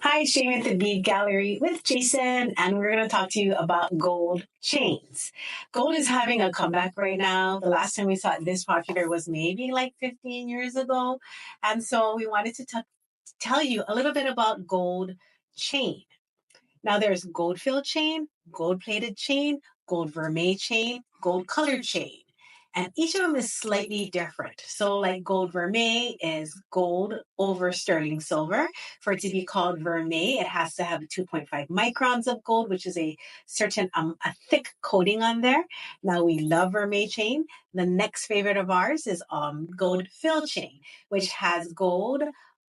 Hi, Shane at the Bead Gallery with Jason, and we're going to talk to you about gold chains. Gold is having a comeback right now. The last time we saw it this popular was maybe like 15 years ago. And so we wanted to tell you a little bit about gold chain. Now there's gold filled chain, gold plated chain, gold vermeil chain, gold colored chain. And each of them is slightly different. So, like gold vermeil is gold over sterling silver. For it to be called vermeil, it has to have 2.5 microns of gold, which is a certain a thick coating on there. Now we love vermeil chain. The next favorite of ours is gold fill chain, which has gold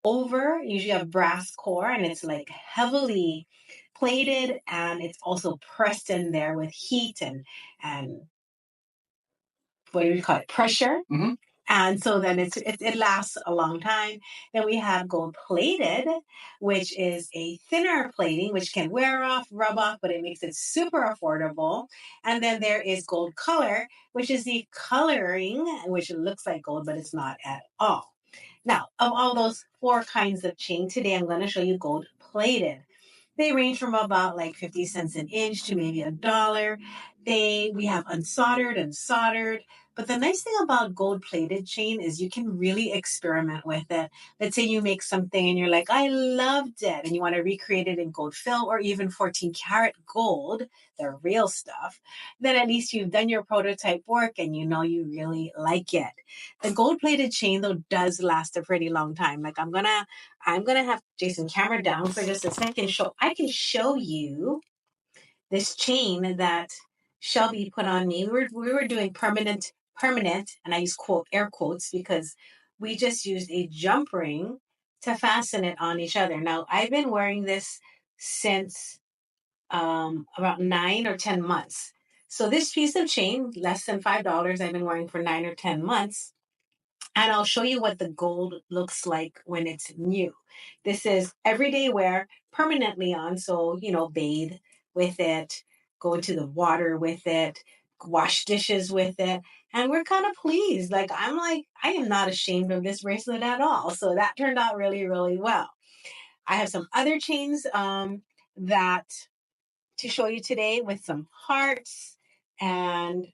over usually a brass core, and it's like heavily plated, and it's also pressed in there with heat and what do we call it, pressure. Mm-hmm. And so then it lasts a long time. Then we have gold plated, which is a thinner plating, which can wear off, rub off, but it makes it super affordable. And then there is gold color, which is the coloring, which looks like gold, but it's not at all. Now, of all those four kinds of chain, today I'm going to show you gold plated. They range from about like 50 cents an inch to maybe $1. We have unsoldered and soldered. But the nice thing about gold plated chain is you can really experiment with it. Let's say you make something and you're like, I loved it, and you want to recreate it in gold fill or even 14 karat gold, the real stuff. Then at least you've done your prototype work and you know you really like it. The gold plated chain though does last a pretty long time. Like I'm gonna have Jason camera down for just a second. I can show you this chain that Shelby put on me. We were doing permanent, and I use air quotes because we just used a jump ring to fasten it on each other. Now I've been wearing this since about 9 or 10 months. So this piece of chain, less than $5, I've been wearing for 9 or 10 months. And I'll show you what the gold looks like when it's new. This is everyday wear, permanently on. So, bathe with it, go into the water with it, wash dishes with it. And we're kind of pleased. I am not ashamed of this bracelet at all. So that turned out really, really well. I have some other chains that to show you today with some hearts and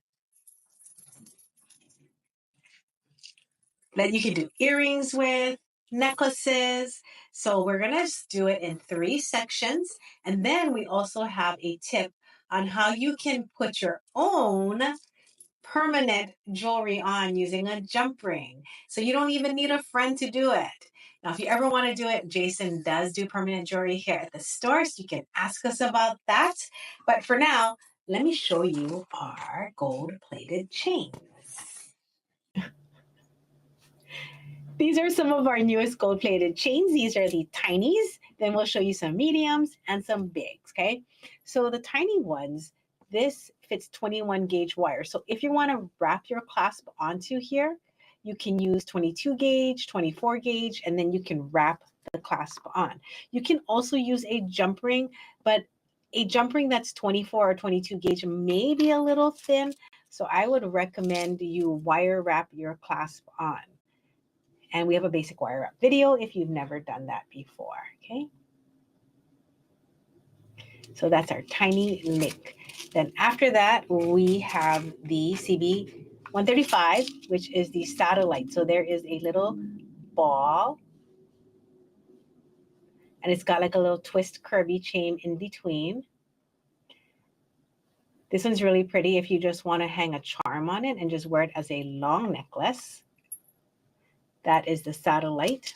that you can do earrings with, necklaces. So we're going to do it in 3 sections. And then we also have a tip on how you can put your own permanent jewelry on using a jump ring. So you don't even need a friend to do it. Now, if you ever want to do it, Jason does do permanent jewelry here at the store, so you can ask us about that. But for now, let me show you our gold-plated chains. These are some of our newest gold-plated chains. These are the tinies. Then we'll show you some mediums and some bigs, okay? So the tiny ones, this fits 21 gauge wire. So if you want to wrap your clasp onto here, you can use 22 gauge, 24 gauge, and then you can wrap the clasp on. You can also use a jump ring, but a jump ring that's 24 or 22 gauge may be a little thin. So I would recommend you wire wrap your clasp on. And we have a basic wire wrap video if you've never done that before, okay? So that's our tiny link. Then after that, we have the CB135, which is the satellite. So there is a little ball, and it's got like a little twist curvy chain in between. This one's really pretty if you just want to hang a charm on it and just wear it as a long necklace. That is the satellite.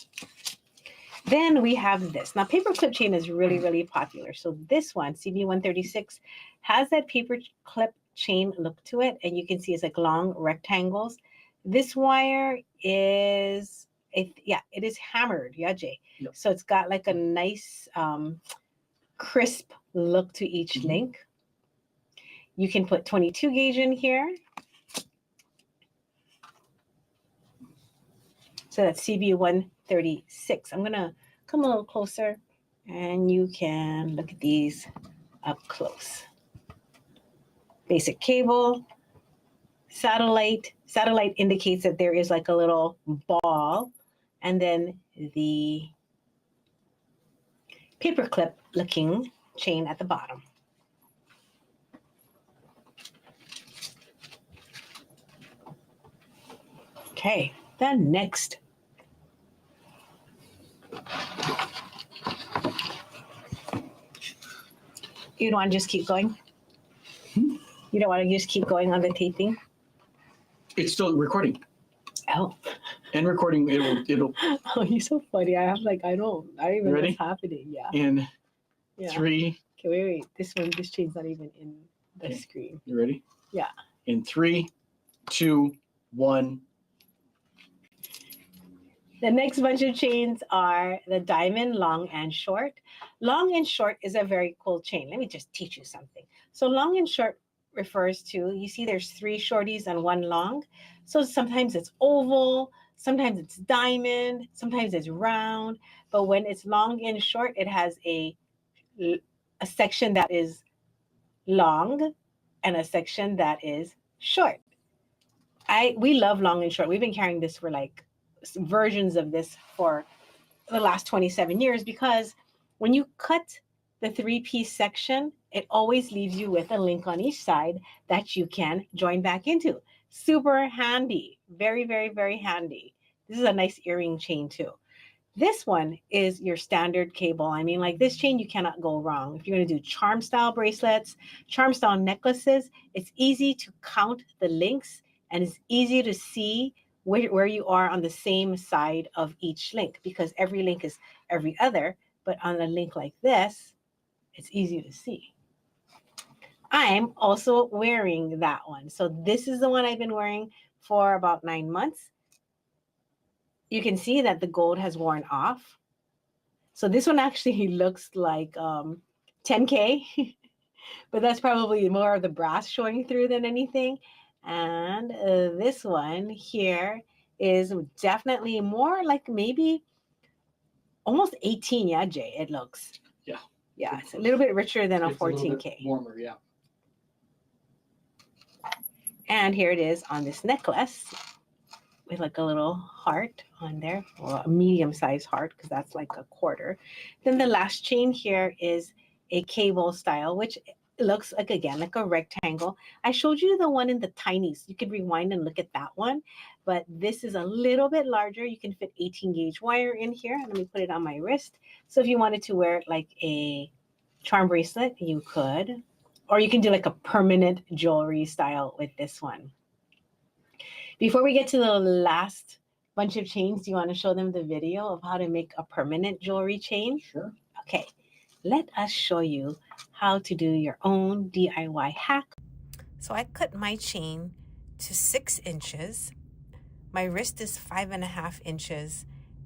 Then we have this. Now, paper clip chain is really, really popular. So this one, CB136, has that paper clip chain look to it. And you can see it's like long rectangles. This wire is, it is hammered, yeah, Jay? Yep. So it's got like a nice crisp look to each link. You can put 22 gauge in here. So that's CB136. I'm going to come a little closer and you can look at these up close. Basic cable, satellite. Satellite indicates that there is like a little ball, and then the paperclip looking chain at the bottom. Okay, then next. You don't want to just keep going? You don't want to just keep going on the taping? It's still recording. Oh. And recording, it'll. Oh, you're so funny. I don't even know what's happening. Yeah. In 3. Okay, wait. This chain's not even in the screen. You ready? Yeah. In 3, 2, 1. The next bunch of chains are the diamond long and short. Long and short is a very cool chain. Let me just teach you something. So long and short refers to, you see there's 3 shorties and 1 long. So sometimes it's oval, sometimes it's diamond, sometimes it's round. But when it's long and short, it has a section that is long and a section that is short. We love long and short. We've been carrying this for like versions of this for the last 27 years because when you cut the 3-piece section, it always leaves you with a link on each side that you can join back into. Super handy. Very, very, very handy. This is a nice earring chain too. This one is your standard cable. I mean, like this chain, you cannot go wrong. If you're going to do charm style bracelets, charm style necklaces, it's easy to count the links and it's easy to see where you are on the same side of each link because every link is every other. But on a link like this, it's easy to see. I'm also wearing that one. So this is the one I've been wearing for about 9 months. You can see that the gold has worn off. So this one actually looks like 10K, but that's probably more of the brass showing through than anything. And this one here is definitely more like maybe almost 18, yeah, Jay, it looks. Yeah. Yeah, it's a little bit richer than a 14K. A little bit warmer, yeah. And here it is on this necklace with like a little heart on there, or a medium-sized heart, because that's like a quarter. Then the last chain here is a cable style, which looks like, again, like a rectangle. I showed you the one in the tinies. You could rewind and look at that one, but this is a little bit larger. You can fit 18 gauge wire in here. Let me put it on my wrist. So if you wanted to wear it like a charm bracelet, you could, or you can do like a permanent jewelry style with this one. Before we get to the last bunch of chains, do you want to show them the video of how to make a permanent jewelry chain? Sure. Okay, let us show you how to do your own DIY hack. So I cut my chain to 6 inches. My wrist is 5.5 inches,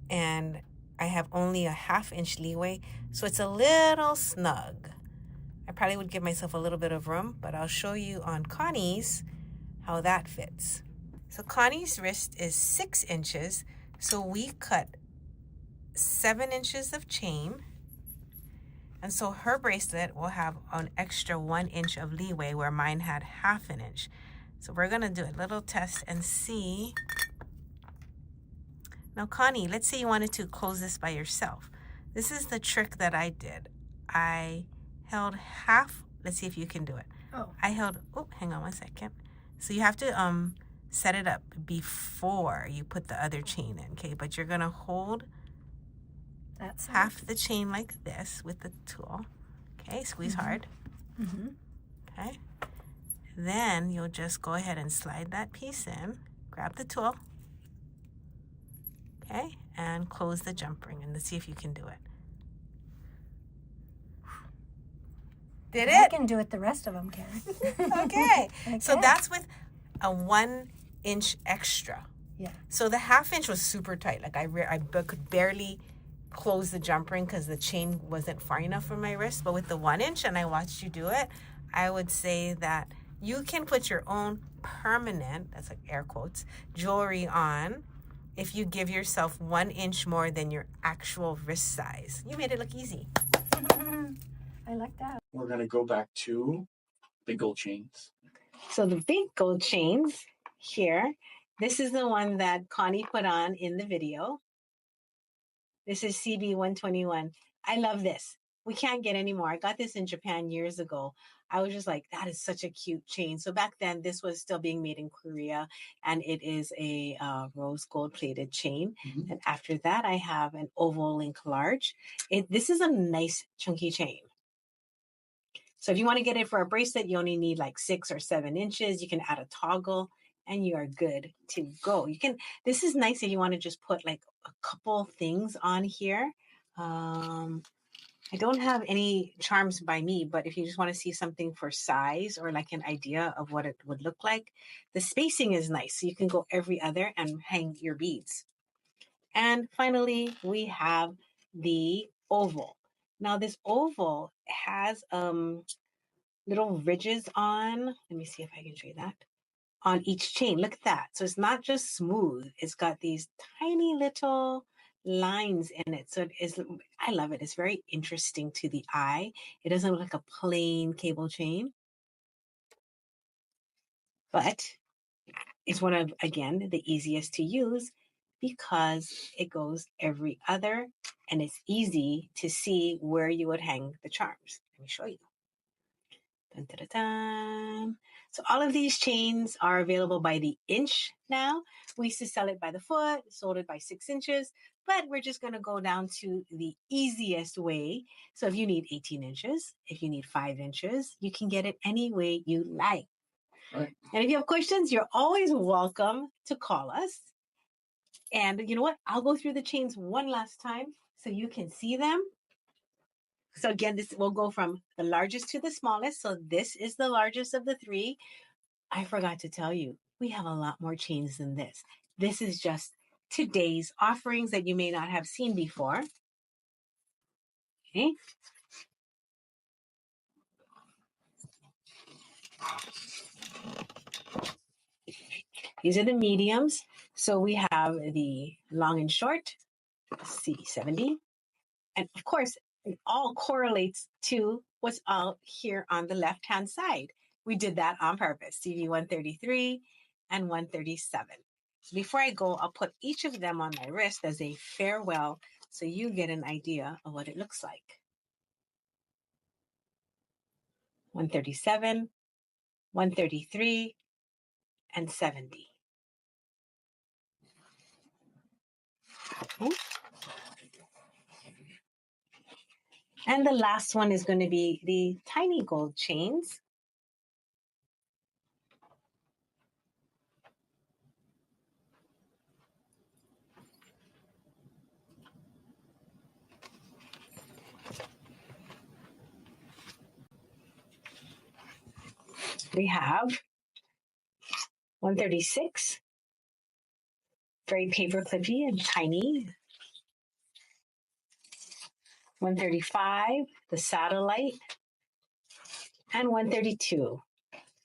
and I have only a 1/2 inch leeway, so it's a little snug. I probably would give myself a little bit of room, but I'll show you on Connie's how that fits. So Connie's wrist is 6 inches, so we cut 7 inches of chain. And so her bracelet will have an extra 1 inch of leeway where mine had 1/2 inch. So we're gonna do a little test and see. Now Connie, let's say you wanted to close this by yourself. This is the trick that I did. I held half, let's see if you can do it. Hang on 1 second. So you have to set it up before you put the other chain in, okay? But you're gonna hold half the chain like this with the tool, okay? Squeeze hard, okay? Then you'll just go ahead and slide that piece in, grab the tool, okay? And close the jump ring, and let's see if you can do it. Did it? I can do it the rest of them, Karen. Okay, so that's with a 1 inch extra. Yeah. So the 1/2 inch was super tight. Like I could barely close the jump ring because the chain wasn't far enough for my wrist. But with the 1 inch, and I watched you do it, I would say that you can put your own permanent, that's like air quotes, jewelry on if you give yourself 1 inch more than your actual wrist size. You made it look easy. I like that. We're going to go back to big gold chains. So the big gold chains here, this is the one that Connie put on in the video. This is CB121. I love this. We can't get any more. I got this in Japan years ago. I was just like, that is such a cute chain. So back then, this was still being made in Korea, and it is a rose gold plated chain. Mhm. And after that, I have an oval link large. This is a nice chunky chain. So if you want to get it for a bracelet, you only need like 6 or 7 inches. You can add a toggle and you are good to go. This is nice if you want to just put like a couple things on here. I don't have any charms by me, but if you just want to see something for size or like an idea of what it would look like, the spacing is nice. So you can go every other and hang your beads. And finally, we have the oval. Now this oval has little ridges on. Let me see if I can show you that. On each chain. Look at that. So it's not just smooth. It's got these tiny little lines in it. So it is, I love it. It's very interesting to the eye. It doesn't look like a plain cable chain. But it's one of, again, the easiest to use because it goes every other and it's easy to see where you would hang the charms. Let me show you. Dun, dun, dun, dun. So all of these chains are available by the inch now. We used to sell it by the foot, sold it by 6 inches, but we're just going to go down to the easiest way. So if you need 18 inches, if you need 5 inches, you can get it any way you like. Right. And if you have questions, you're always welcome to call us. And you know what? I'll go through the chains one last time so you can see them. So again, this will go from the largest to the smallest. So this is the largest of the 3. I forgot to tell you, we have a lot more chains than this. This is just today's offerings that you may not have seen before. Okay. These are the mediums. So we have the long and short, C70. And of course, it all correlates to what's out here on the left-hand side. We did that on purpose, CV 133 and 137. Before I go, I'll put each of them on my wrist as a farewell so you get an idea of what it looks like. 137, 133, and 70. Okay. And the last one is going to be the tiny gold chains. We have 136, very paper clippy and tiny. 135, the satellite, and 132,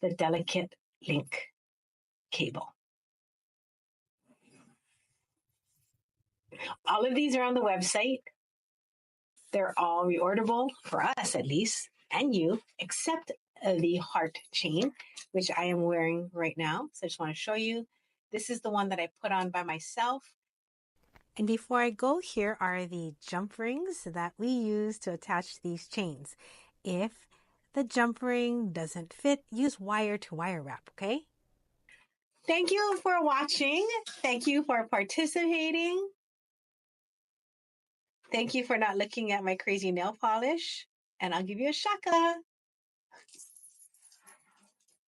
the delicate link cable. All of these are on the website. They're all reorderable, for us at least, and you, except the heart chain, which I am wearing right now. So I just want to show you. This is the one that I put on by myself. And before I go, here are the jump rings that we use to attach these chains. If the jump ring doesn't fit, use wire to wire wrap, okay? Thank you for watching. Thank you for participating. Thank you for not looking at my crazy nail polish. And I'll give you a shaka.